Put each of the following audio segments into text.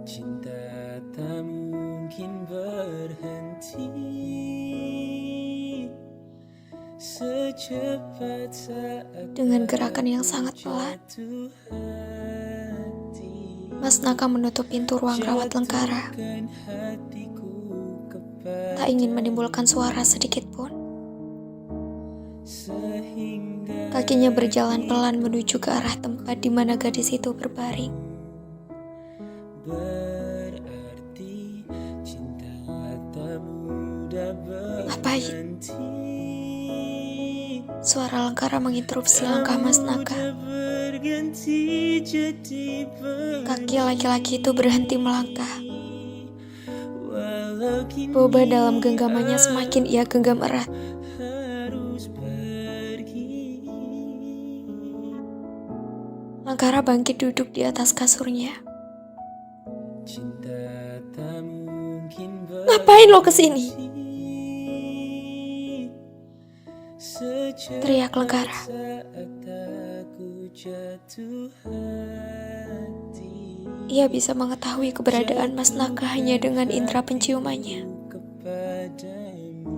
Cinta tak mungkin berhenti secepat saat Dengan gerakan yang sangat pelan, jatuh hati. Mas Naka menutup pintu ruang rawat Lengkara. Jatuhkan hatiku Tak ingin menimbulkan suara sedikit pun. sehingga Kakinya berjalan pelan menuju ke arah tempat di mana gadis itu berbaring. berarti cinta tak mudah Ngapain? berhenti. Suara Lengkara menginterupsi langkah Mas Naka. Berganti jadi Kaki laki-laki itu berhenti melangkah. walau kini Boba dalam genggamannya semakin ia genggam erat. harus pergi. Lengkara bangkit duduk di atas kasurnya. Cinta tak mungkin Ngapain lo kesini? Teriak Lengkara. Saat aku jatuh hati Ia bisa mengetahui keberadaan Mas Naka hanya dengan indera penciumannya. kepadamu.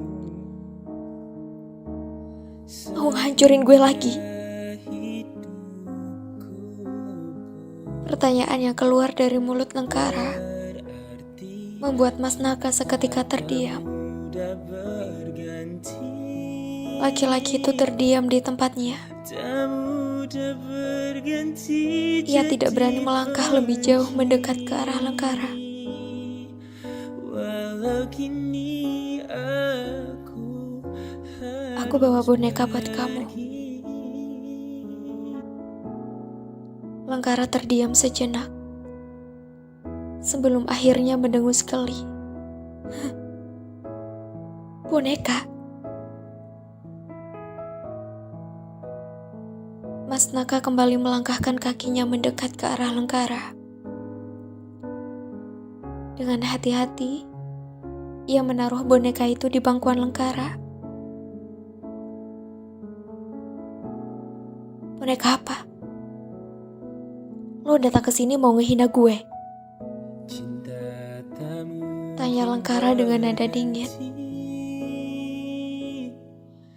Mau ngancurin gue lagi? Pertanyaan yang keluar dari mulut Lengkara membuat Mas Naka seketika terdiam. Mudah berganti, Laki-laki itu terdiam di tempatnya. tak mudah berganti. Ia tidak berani melangkah lebih jauh mendekat ke arah Lengkara. Walau kini Aku bawa boneka buat kamu. Lengkara terdiam sejenak sebelum akhirnya mendengus geli. Boneka? Mas Naka kembali melangkahkan kakinya mendekat ke arah Lengkara. Dengan hati-hati, ia menaruh boneka itu di bangkuan Lengkara. Boneka apa? Lo datang ke sini mau ngehina gue? Tanya Lengkara dengan nada dingin.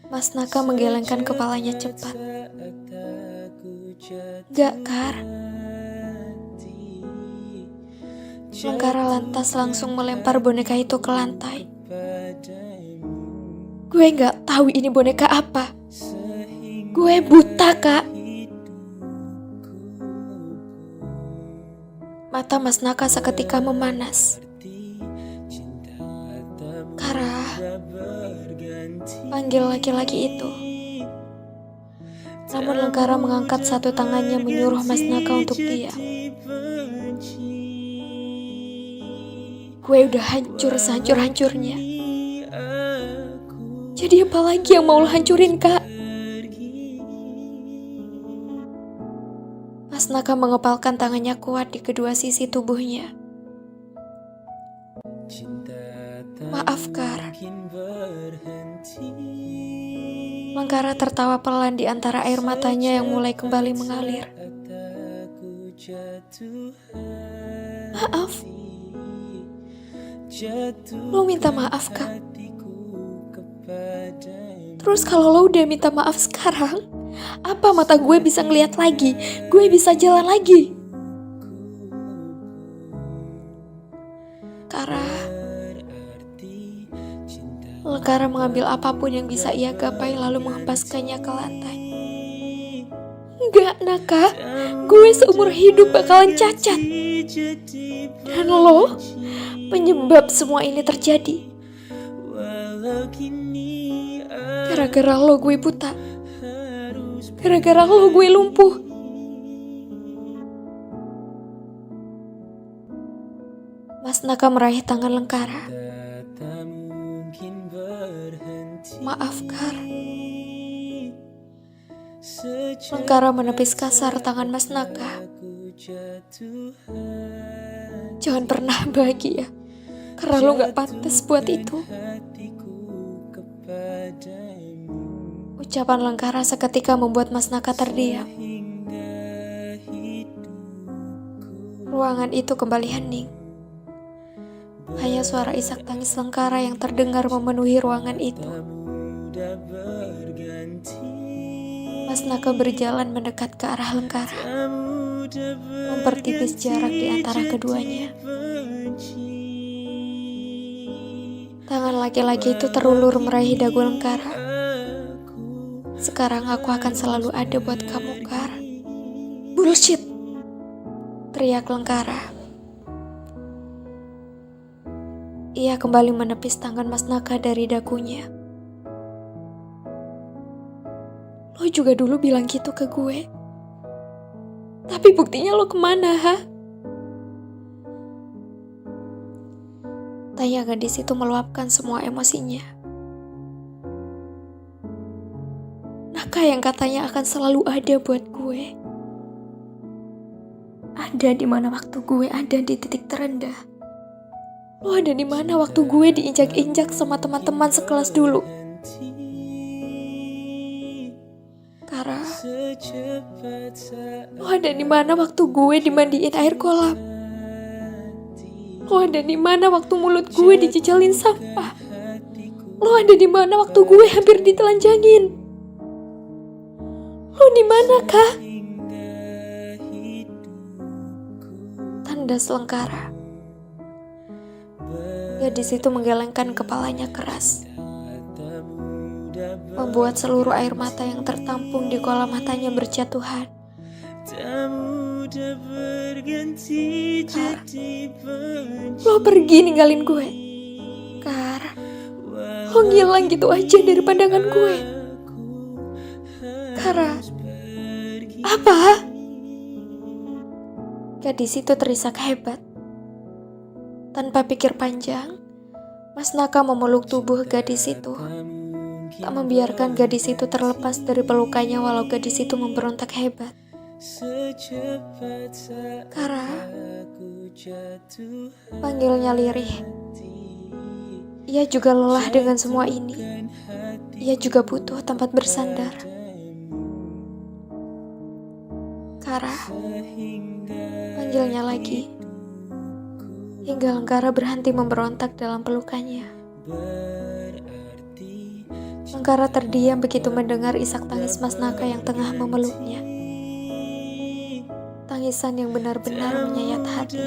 Mas Naka menggelengkan kepalanya cepat. Gak, Kar. Lengkara lantas langsung melempar boneka itu ke lantai. Gue gak tahu ini boneka apa. Gue buta, Kak. Mata Mas Naka seketika memanas. Kara, panggil laki-laki itu. Namun Lengkara mengangkat satu tangannya menyuruh Mas Naka untuk diam. Gue udah hancur sehancur-hancurnya. Jadi apa lagi yang mau lo hancurin, Kak? Mas Naka mengepalkan tangannya kuat di kedua sisi tubuhnya. Maaf, Kar. Lengkara tertawa pelan di antara air matanya yang mulai kembali mengalir. Maaf? Lo minta maaf, Kak? Terus kalau lo udah minta maaf sekarang, apa mata gue bisa ngeliat lagi? Gue bisa jalan lagi? Lengkara mengambil apapun yang bisa ia gapai lalu menghempaskannya ke lantai. Enggak, Naka. Gue seumur hidup bakalan cacat. Dan lo penyebab semua ini terjadi. Gara-gara lo gue buta. Gara-gara lo gue lumpuh. Mas Naka meraih tangan Lengkara. Maaf, Kar. Lengkara menepis kasar tangan Mas Naka. Jangan pernah bahagia, karena lo gak pantas buat itu. Ucapan Lengkara seketika membuat Mas Naka terdiam. Ruangan itu kembali hening. Hanya suara isak tangis Lengkara yang terdengar memenuhi ruangan itu. mudah berganti. Mas Naka berjalan mendekat ke arah Lengkara, Tak mudah mempertipis jarak di antara keduanya. benci. Tangan laki-laki itu terulur meraih dagu Lengkara. Aku Sekarang aku akan selalu ada buat kamu, Kar. Bullshit! Teriak Lengkara. Ia kembali menepis tangan Mas Naka dari dagunya. Lo juga dulu bilang gitu ke gue. Tapi buktinya lo kemana, ha? Tanya gadis itu meluapkan semua emosinya. Naka yang katanya akan selalu ada buat gue. Ada di mana waktu gue ada di titik terendah. Lo ada di mana waktu gue diinjak-injak sama teman-teman sekelas dulu? Kara, lo ada di mana waktu gue dimandiin air kolam? Lo ada di mana waktu mulut gue dijejalin sampah? Lo ada di mana waktu gue hampir ditelanjangin? Lo di mana, Kak? Tanda Lengkara. Gadis itu menggelengkan kepalanya keras, membuat seluruh air mata yang tertampung di kolam matanya berjatuhan. tak mudah berganti Kar, jadi benci. lo pergi ninggalin gue. Kar, lo ngilang gitu aja dari pandangan gue. Kara, apa? Gadis itu terisak hebat. Tanpa pikir panjang, Mas Naka memeluk tubuh gadis itu, tak membiarkan gadis itu terlepas dari pelukannya walau gadis itu memberontak hebat. Kara, panggilnya lirih. Ia juga lelah dengan semua ini. Ia juga butuh tempat bersandar. Kara, panggilnya lagi. Hingga Lengkara berhenti memberontak dalam pelukannya. Lengkara terdiam begitu mendengar isak tangis Mas Naka yang tengah memeluknya. Tangisan yang benar-benar menyayat hati.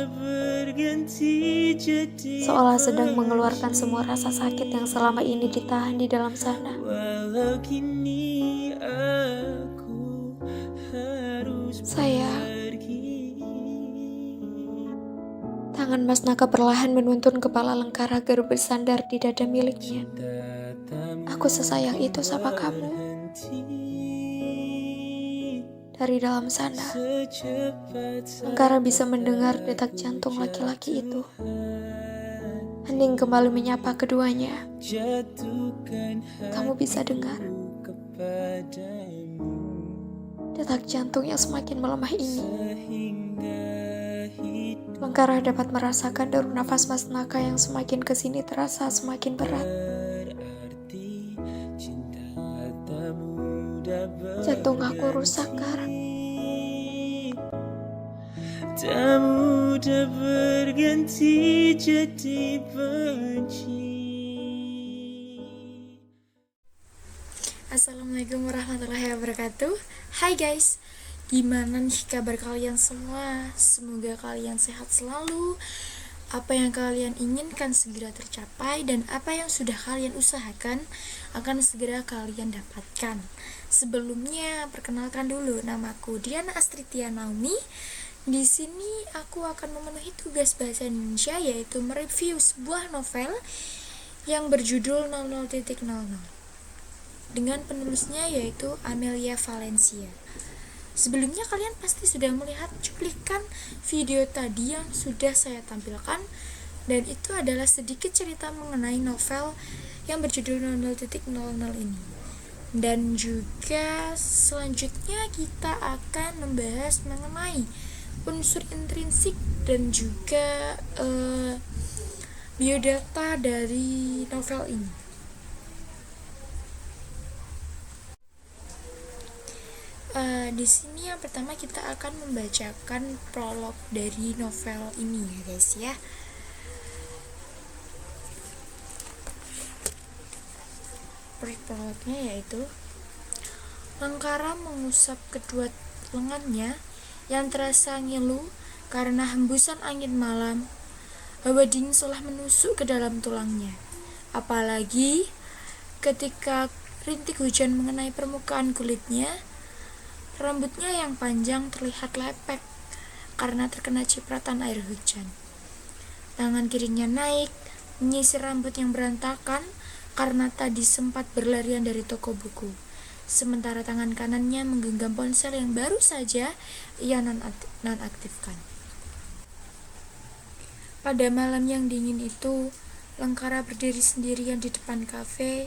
Seolah sedang mengeluarkan semua rasa sakit yang selama ini ditahan di dalam sana. Walau kini aku harus Sayang. Tangan Mas Naka perlahan menuntun kepala Lengkara agar bersandar di dada miliknya. Aku sesayang itu sama kamu. Dari dalam sana, Lengkara bisa mendengar detak jantung laki-laki itu. Hening kembali menyapa keduanya. Kamu bisa dengar detak jantung yang semakin melemah ini. Lengkara dapat merasakan deru nafas Mas Naka yang semakin kesini terasa semakin berat. Jantung aku rusak, Kar. Tak mudah berganti jadi benci. Assalamualaikum warahmatullahi wabarakatuh. Hai guys, gimana nih kabar kalian semua? Semoga kalian sehat selalu. Apa yang kalian inginkan segera tercapai, dan apa yang sudah kalian usahakan akan segera kalian dapatkan. Sebelumnya, perkenalkan dulu, namaku Diana Astritia Naomi. Di sini aku akan memenuhi tugas bahasa Indonesia, yaitu mereview sebuah novel yang berjudul 00.00 dengan penulisnya yaitu Amelia Valencia. Sebelumnya kalian pasti sudah melihat cuplikan video tadi yang sudah saya tampilkan, dan itu adalah sedikit cerita mengenai novel yang berjudul 00.00 ini. Dan juga selanjutnya kita akan membahas mengenai unsur intrinsik dan juga biodata dari novel ini. Di sini yang pertama kita akan membacakan prolog dari novel ini ya guys ya. plotnya yaitu Langkara mengusap kedua lengannya yang terasa ngilu karena hembusan angin malam. Hawa dingin seolah menusuk ke dalam tulangnya. Apalagi ketika rintik hujan mengenai permukaan kulitnya, rambutnya yang panjang terlihat lepek karena terkena cipratan air hujan. Tangan kirinya naik, menyisir rambut yang berantakan karena tadi sempat berlarian dari toko buku. Sementara tangan kanannya menggenggam ponsel yang baru saja ia nonaktifkan. Pada malam yang dingin itu, Langkara berdiri sendirian di depan kafe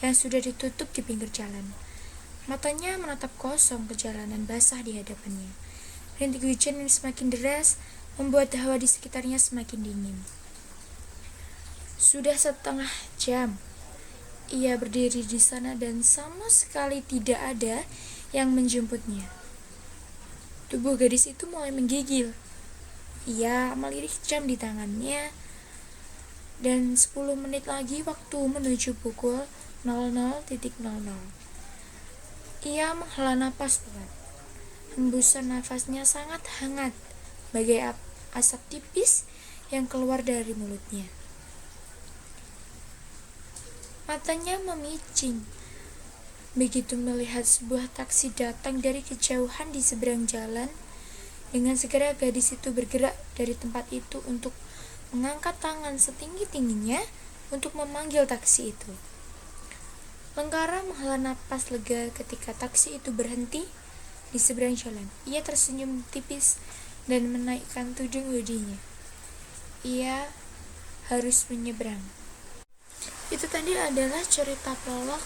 yang sudah ditutup di pinggir jalan. Matanya menatap kosong ke jalanan basah di hadapannya. Rintik hujan yang semakin deras membuat hawa di sekitarnya semakin dingin. Sudah setengah jam ia berdiri di sana dan sama sekali tidak ada yang menjemputnya. Tubuh gadis itu mulai menggigil. Ia melirik jam di tangannya dan 10 menit lagi waktu menuju pukul 00.00. Ia menghela napas pelan. Hembusan nafasnya sangat hangat, bagai asap tipis yang keluar dari mulutnya. Matanya memicing begitu melihat sebuah taksi datang dari kejauhan di seberang jalan. Dengan segera gadis itu bergerak dari tempat itu untuk mengangkat tangan setinggi-tingginya untuk memanggil taksi itu. Langkara menghela napas lega ketika taksi itu berhenti di seberang jalan. Ia tersenyum tipis dan menaikkan tudung hoodie-nya. Ia harus menyeberang. Itu tadi adalah cerita prolog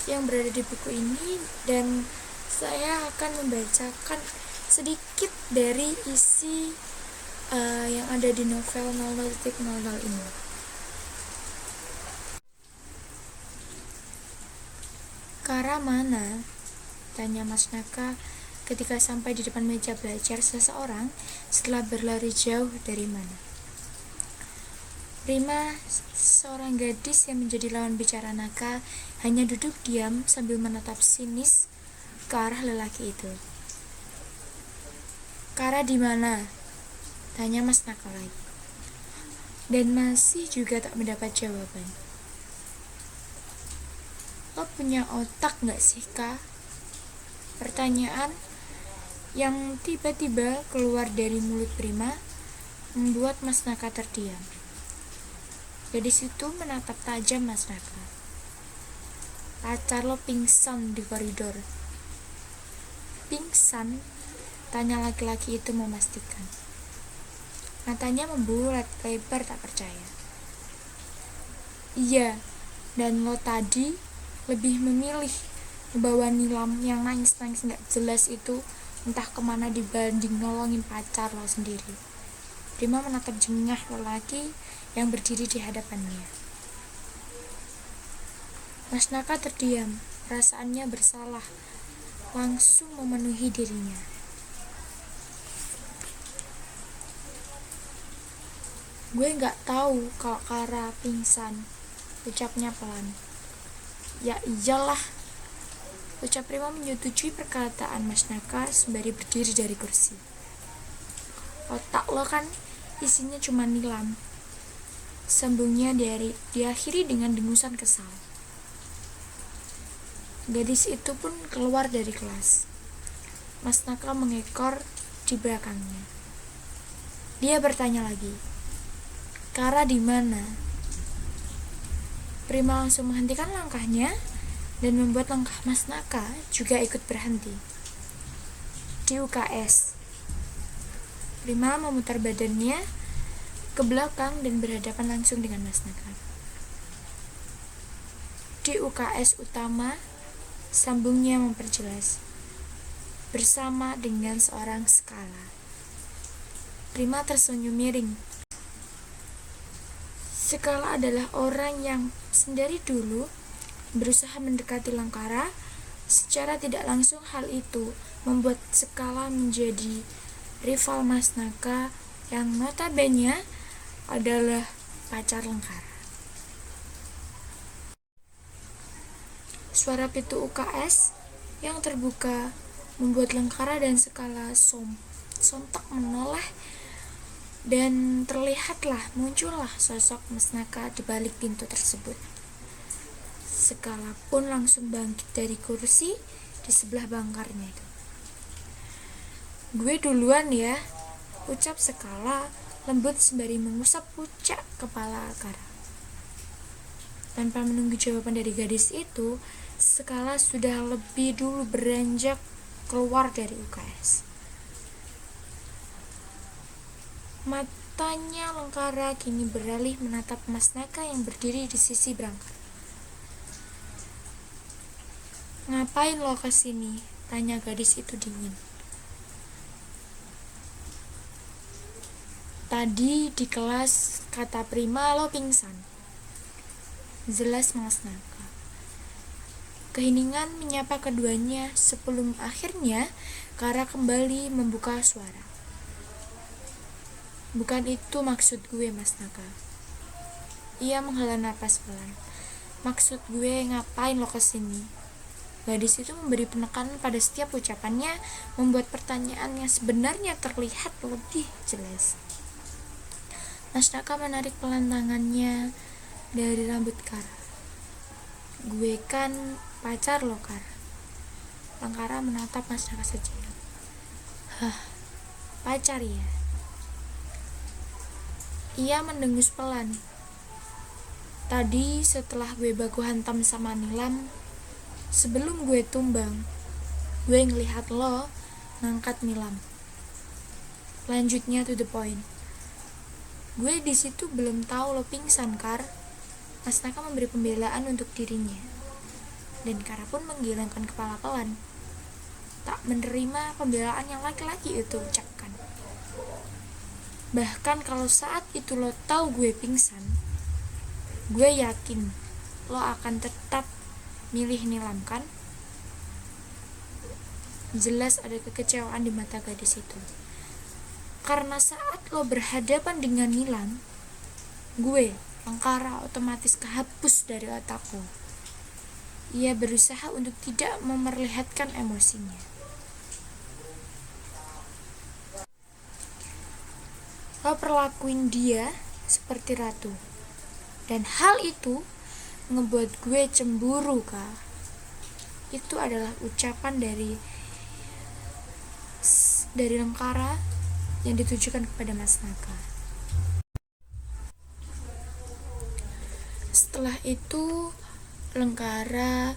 yang berada di buku ini, dan saya akan membacakan sedikit dari isi yang ada di novel 00.00 ini. Kara mana? Tanya Mas Naka ketika sampai di depan meja belajar seseorang setelah berlari jauh dari mana. Rima, seorang gadis yang menjadi lawan bicara Naka, hanya duduk diam sambil menatap sinis ke arah lelaki itu. Kara di mana? Tanya Mas Naka lagi. Dan masih juga tak mendapat jawaban. Lo punya otak gak sih, Kak? Pertanyaan yang tiba-tiba keluar dari mulut Prima membuat Mas Naka terdiam. Gadis itu menatap tajam Mas Naka. Pacar lo pingsan di koridor. Pingsan? Tanya laki-laki itu memastikan. Matanya membulat lebar tak percaya. Iya, dan lo tadi lebih memilih membawa Nilam yang nangis-nangis gak jelas itu entah kemana dibanding nolongin pacar lo sendiri. Prima menatap jengah lelaki yang berdiri di hadapannya. Mas Naka terdiam, perasaannya bersalah langsung memenuhi dirinya. Gue gak tahu kalau Kara pingsan, ucapnya pelan. Ya iyalah, ucap Prima menyetujui perkataan Mas Naka sembari berdiri dari kursi. Otak lo kan isinya cuma Nilam, sambungnya diakhiri dengan dengusan kesal. Gadis itu pun keluar dari kelas. Mas Naka mengekor di belakangnya. Dia bertanya lagi, Kara di mana? Prima langsung menghentikan langkahnya dan membuat langkah Mas Naka juga ikut berhenti. Di UKS. Prima memutar badannya ke belakang dan berhadapan langsung dengan Mas Naka. Di UKS utama, sambungnya memperjelas. Bersama dengan seorang Skala. Prima tersenyum miring. Skala adalah orang yang sendiri dulu berusaha mendekati Langkara. Secara tidak langsung hal itu membuat Skala menjadi rival Mas Naka yang notabene adalah pacar Langkara. Suara pintu UKS yang terbuka membuat Lengkara dan Sekala sontak menoleh, dan muncullah sosok Mas Naka di balik pintu tersebut. Sekala pun langsung bangkit dari kursi di sebelah bangkarnya itu. "Gue duluan ya," ucap Sekala lembut sembari mengusap pucak kepala Kara. Tanpa menunggu jawaban dari gadis itu, Sekala sudah lebih dulu beranjak keluar dari UKS. Matanya Lengkara kini beralih menatap Mas Naka yang berdiri di sisi berangkat. "Ngapain lo kesini?" tanya gadis itu dingin. "Tadi di kelas kata Prima lo pingsan," jelas Mas Naka. Keheningan menyapa keduanya sebelum akhirnya Kara kembali membuka suara. "Bukan itu maksud gue, Mas Naka." Ia menghela napas pelan. "Maksud gue ngapain lo kesini?" Gadis itu memberi penekanan pada setiap ucapannya, membuat pertanyaan yang sebenarnya terlihat lebih jelas. Mas Naka menarik pelan tangannya dari rambut Kara. "Gue kan pacar lo, Kar." Lengkara menatap Mas Naka sejenak. "Hah, pacar ya?" Ia mendengus pelan. "Tadi setelah gue baku hantam sama Nilam, sebelum gue tumbang, gue ngelihat lo ngangkat Nilam." Lanjutnya to the point. "Gue di situ belum tahu lo pingsan, Kar." Mas Naka memberi pembelaan untuk dirinya, dan Kara pun menggelengkan kepala pelan, tak menerima pembelaan yang laki-laki itu ucapkan. "Bahkan kalau saat itu lo tahu gue pingsan, gue yakin lo akan tetap milih Nilam, kan?" Jelas ada kekecewaan di mata gadis itu. "Karena saat lo berhadapan dengan Nilam, gue, Lengkara, otomatis kehapus dari otakku." Ia berusaha untuk tidak memperlihatkan emosinya. "Lo perlakuin dia seperti ratu, dan hal itu ngebuat gue cemburu, Kak." Itu adalah ucapan dari Lengkara yang ditujukan kepada Mas Naka. Setelah itu Lengkara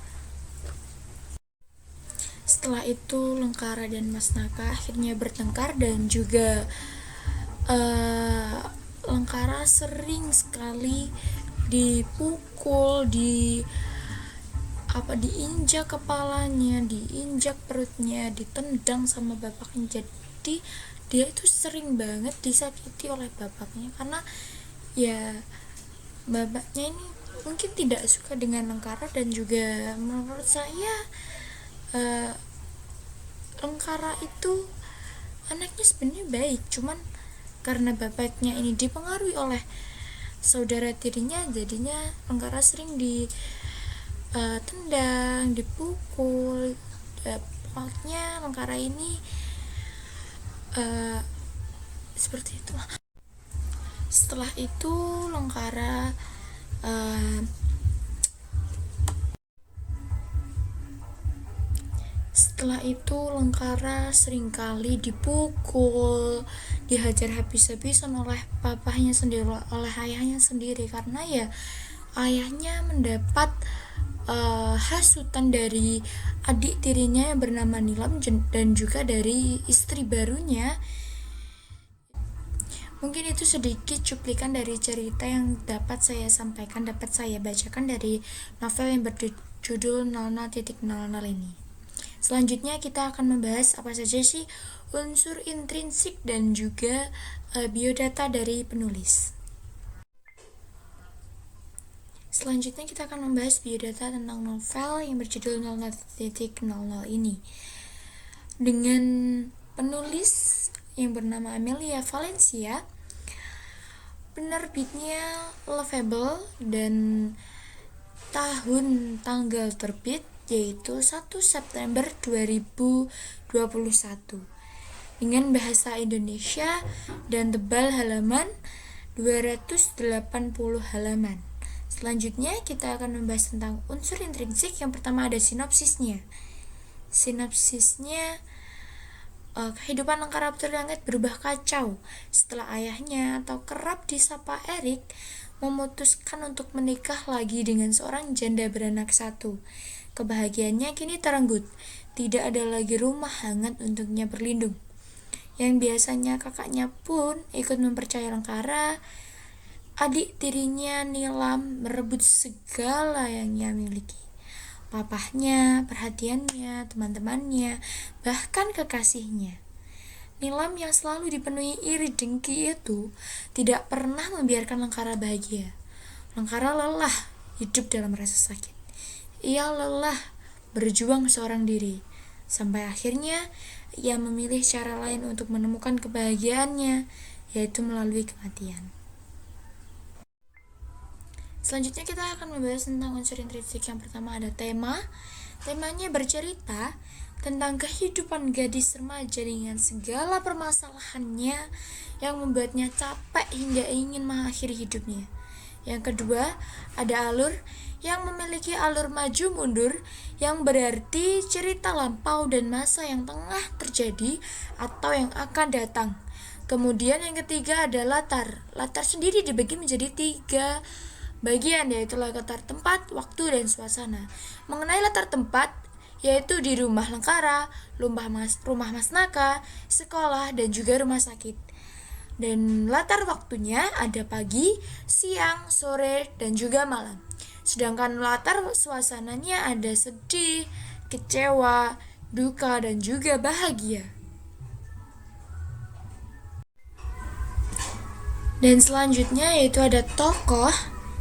dan Mas Naka akhirnya bertengkar, dan juga Lengkara sering sekali dipukul, diinjak kepalanya, diinjak perutnya, ditendang sama bapaknya. Jadi dia itu sering banget disakiti oleh bapaknya, karena ya bapaknya ini mungkin tidak suka dengan Lengkara, dan juga menurut saya Lengkara itu anaknya sebenarnya baik, cuman karena bapaknya ini dipengaruhi oleh saudara tirinya, jadinya Lengkara sering ditendang, dipukul. Pokoknya Lengkara ini seperti itu. Setelah itu Lengkara seringkali dipukul, dihajar habis-habisan oleh papahnya sendiri, oleh ayahnya sendiri, karena ya ayahnya mendapat hasutan dari adik tirinya yang bernama Nilam, dan juga dari istri barunya. Mungkin itu sedikit cuplikan dari cerita yang dapat saya bacakan dari novel yang berjudul 00.00 ini. Selanjutnya kita akan membahas apa saja sih unsur intrinsik dan juga biodata dari penulis. Selanjutnya kita akan membahas biodata tentang novel yang berjudul 00.00 ini, dengan penulis yang bernama Amelia Valencia, penerbitnya Lovable, dan tahun tanggal terbit yaitu 1 September 2021 dengan bahasa Indonesia dan tebal halaman 280 halaman. Selanjutnya kita akan membahas tentang unsur intrinsik. Yang pertama ada sinopsisnya. Kehidupan Lengkara Putri Langit berubah kacau setelah ayahnya atau kerap disapa Erik memutuskan untuk menikah lagi dengan seorang janda beranak satu. Kebahagiaannya kini terenggut, tidak ada lagi rumah hangat untuknya berlindung. Yang biasanya kakaknya pun ikut mempercayai Lengkara, adik tirinya Nilam merebut segala yang ia miliki. Papahnya, perhatiannya, teman-temannya, bahkan kekasihnya. Nilam yang selalu dipenuhi iri dengki itu tidak pernah membiarkan Lengkara bahagia. Lengkara lelah hidup dalam rasa sakit. Ia lelah berjuang seorang diri. Sampai akhirnya ia memilih cara lain untuk menemukan kebahagiaannya, yaitu melalui kematian. Selanjutnya kita akan membahas tentang unsur intrinsik. Yang pertama ada tema. Temanya bercerita tentang kehidupan gadis remaja dengan segala permasalahannya yang membuatnya capek hingga ingin mengakhiri hidupnya. Yang kedua ada alur yang memiliki alur maju mundur yang berarti cerita lampau dan masa yang tengah terjadi atau yang akan datang. Kemudian yang ketiga ada latar. Latar sendiri dibagi menjadi 3 bagian, yaitu latar tempat, waktu, dan suasana. Mengenai latar tempat, yaitu di rumah Lengkara, rumah Mas Naka, sekolah, dan juga rumah sakit. Dan latar waktunya ada pagi, siang, sore, dan juga malam. Sedangkan latar suasananya ada sedih, kecewa, duka, dan juga bahagia. Dan selanjutnya yaitu ada tokoh.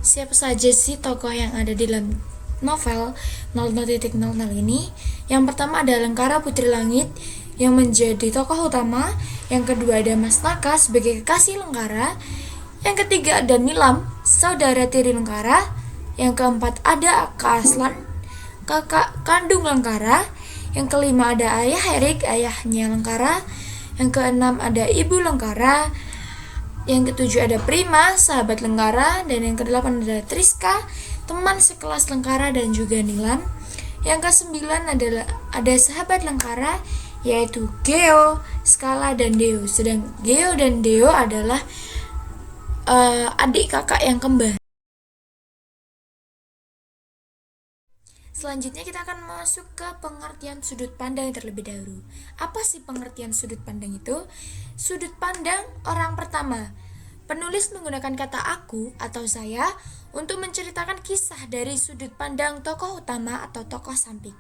Siapa saja sih tokoh yang ada di dalam novel 00.00 ini? Yang pertama ada Lengkara Putri Langit yang menjadi tokoh utama. Yang kedua ada Mas Naka sebagai kekasih Lengkara. Yang ketiga ada Nilam, saudara tiri Lengkara. Yang keempat ada Kak Aslan, kakak kandung Lengkara. Yang kelima ada Ayah Erik, ayahnya Lengkara. Yang keenam ada Ibu Lengkara. Yang ketujuh ada Prima, sahabat Lengkara. Dan yang kedelapan ada Triska, teman sekelas Lengkara dan juga Nilam. Yang kesembilan adalah ada sahabat Lengkara, yaitu Geo, Skala, dan Deo. Sedang Geo dan Deo adalah adik kakak yang kembar. Selanjutnya kita akan masuk ke pengertian sudut pandang terlebih dahulu. Apa sih pengertian sudut pandang itu? Sudut pandang orang pertama. Penulis menggunakan kata aku atau saya untuk menceritakan kisah dari sudut pandang tokoh utama atau tokoh samping.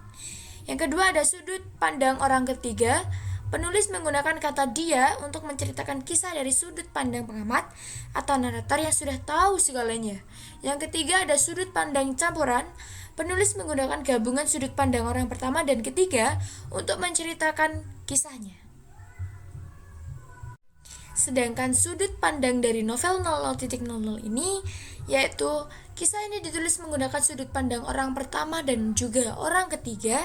Yang kedua ada sudut pandang orang ketiga. Penulis menggunakan kata dia untuk menceritakan kisah dari sudut pandang pengamat atau narator yang sudah tahu segalanya. Yang ketiga ada sudut pandang campuran. Penulis menggunakan gabungan sudut pandang orang pertama dan ketiga untuk menceritakan kisahnya. Sedangkan sudut pandang dari novel 00.00 ini, yaitu kisah ini ditulis menggunakan sudut pandang orang pertama dan juga orang ketiga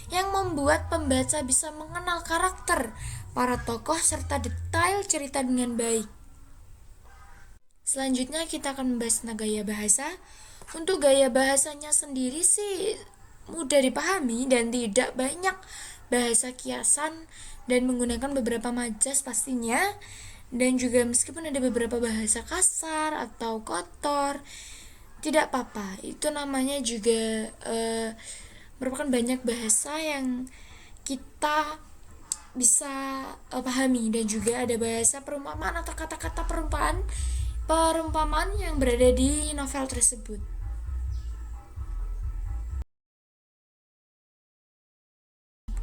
yang membuat pembaca bisa mengenal karakter para tokoh serta detail cerita dengan baik. Selanjutnya kita akan membahas tentang gaya bahasa. Untuk gaya bahasanya sendiri sih mudah dipahami dan tidak banyak bahasa kiasan dan menggunakan beberapa majas pastinya. Dan juga meskipun ada beberapa bahasa kasar atau kotor, tidak apa-apa. Itu namanya juga merupakan banyak bahasa yang kita bisa pahami. Dan juga ada bahasa perumpamaan atau kata-kata perumpamaan yang berada di novel tersebut.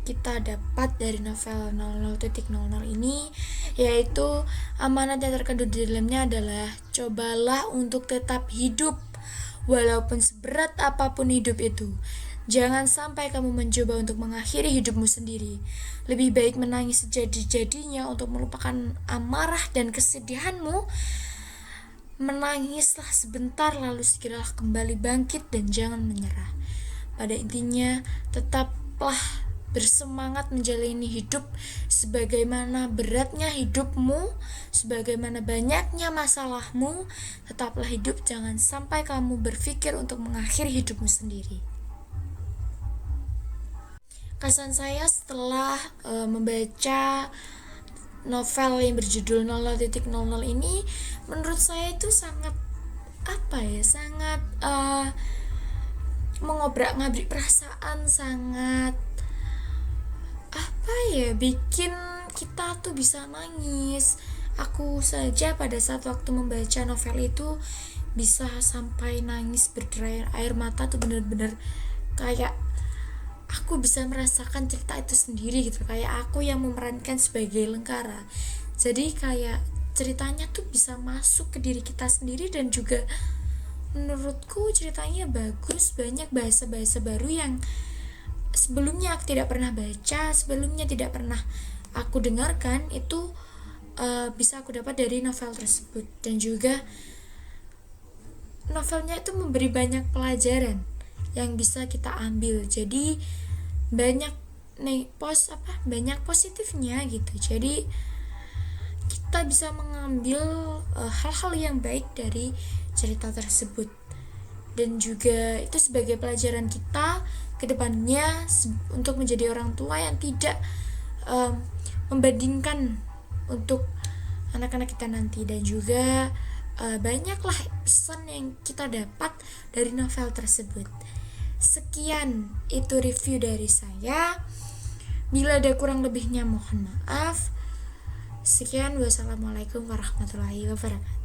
Kita dapat dari novel 00.00 ini, yaitu amanat yang terkandung di dalamnya adalah cobalah untuk tetap hidup walaupun seberat apapun hidup itu. Jangan sampai kamu mencoba untuk mengakhiri hidupmu sendiri. Lebih baik menangis sejadi-jadinya untuk melupakan amarah dan kesedihanmu Menangislah sebentar lalu segeralah kembali bangkit dan jangan menyerah. Pada intinya, tetaplah bersemangat menjalani hidup sebagaimana beratnya hidupmu, sebagaimana banyaknya masalahmu. Tetaplah hidup, jangan sampai kamu berpikir untuk mengakhiri hidupmu sendiri. Kesan saya setelah membaca novel yang berjudul 00.00 ini, menurut saya itu sangat sangat mengobrak-ngabrik perasaan, sangat bikin kita tuh bisa nangis. Aku saja pada saat waktu membaca novel itu bisa sampai nangis berderai air mata tuh, bener-bener kayak aku bisa merasakan cerita itu sendiri gitu, kayak aku yang memerankan sebagai Lengkara. Jadi kayak ceritanya tuh bisa masuk ke diri kita sendiri, dan juga menurutku ceritanya bagus, banyak bahasa-bahasa baru yang sebelumnya aku tidak pernah baca, sebelumnya tidak pernah aku dengarkan, itu bisa aku dapat dari novel tersebut. Dan juga novelnya itu memberi banyak pelajaran yang bisa kita ambil. Jadi banyak banyak positifnya gitu. Jadi kita bisa mengambil hal-hal yang baik dari cerita tersebut, dan juga itu sebagai pelajaran kita ke depannya untuk menjadi orang tua yang tidak membandingkan untuk anak-anak kita nanti. Dan juga banyaklah pesan yang kita dapat dari novel tersebut. Sekian itu review dari saya. Bila ada kurang lebihnya mohon maaf. Sekian, wassalamualaikum warahmatullahi wabarakatuh.